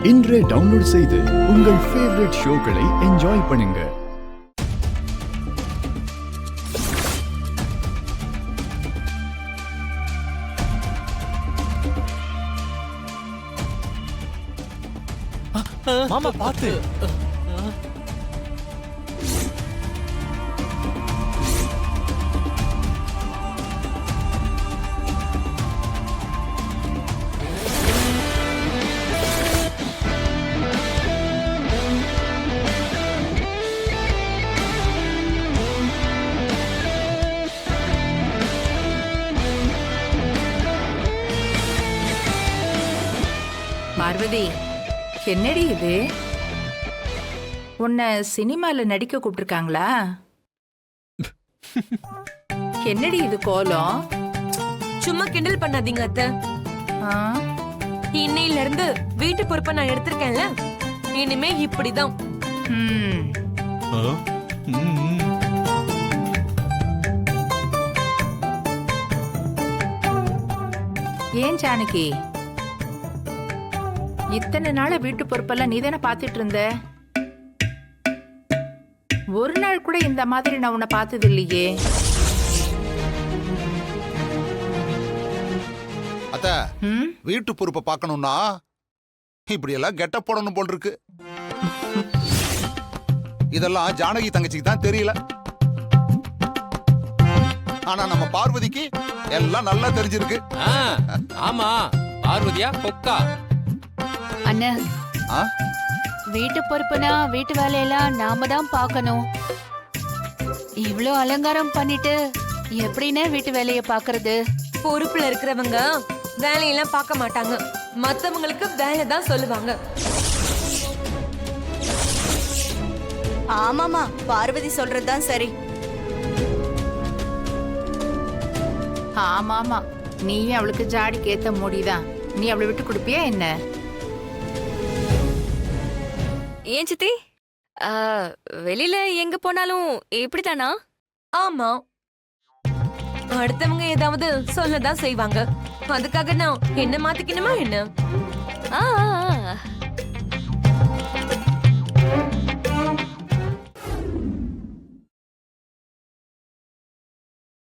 இன்றே டவுன்லோட் செய்து உங்கள் ஃபேவரட் ஷோக்களை என்ஜாய் பண்ணுங்க. மாமா பாத்து. பார்வதி, என்னடி இது? உன்னை சினிமால நடிக்க கூப்பிட்டுருக்காங்களா? என்னடி இது கோலம்? சும்மா கிண்டல் பண்ணாதீங்க அத்தை. ஆ? இன்னையில இருந்து வீட்டு பொறுப்பை நான் எடுத்திருக்கேன்ல, இனிமே இப்படிதான். ம். ஏன் ஜானகி, இத்தனை நாள வீட்டு பொறுப்பெல்லாம் நீ தானே பாத்துட்டு இருந்த? ஒரு நாள் கூட இந்த மாதிரி நான் உன்னை பார்த்தது இல்லையே. அத்த, ம்? வீட்டு பொறுப்பை பார்க்கணும்னா இப்படி எல்லாம் கெட்ட போடணும் போல் இருக்கு. இதெல்லாம் ஜானகி தங்கச்சிக்கு தான் தெரியல. ஆனா நம்ம பார்வதிக்கு எல்லாம் நல்லா தெரிஞ்சிருக்கு. ஆமா, பார்வதியா பொக்கா. அண்ணா, ஆ? வீட்டு பொறுப்புனா வீட்டு வேலையெல்லாம் நாம தான் பார்க்கணும். இவ்ளோ அலங்காரம் பண்ணிட்டு எப்படின்னா வீட்டு வேலைய பாக்குறது? பொறுப்புல இருக்கிறவங்க வேலையெல்லாம் பார்க்க மாட்டாங்க, மத்தவங்களுக்கு வேலை தான் சொல்லுவாங்க. ஆமாமா, பார்வதி சொல்றதுதான் சரி. ஆமாமா, நீயும் அவளுக்கு ஜாடிக்கு ஏத்த முடிதான். நீ அவளை விட்டு கொடுப்பியா என்ன? ஏன் சித்தி, வெளியில எங்க போனாலும் இப்படித்தானா? ஆமா, அடுத்தவங்க ஏதாவது சொல்லதான் செய்வாங்க. அதுக்காக நான் என்ன மாத்திக்கணுமா என்ன? ஆ, ஆ, ஆ.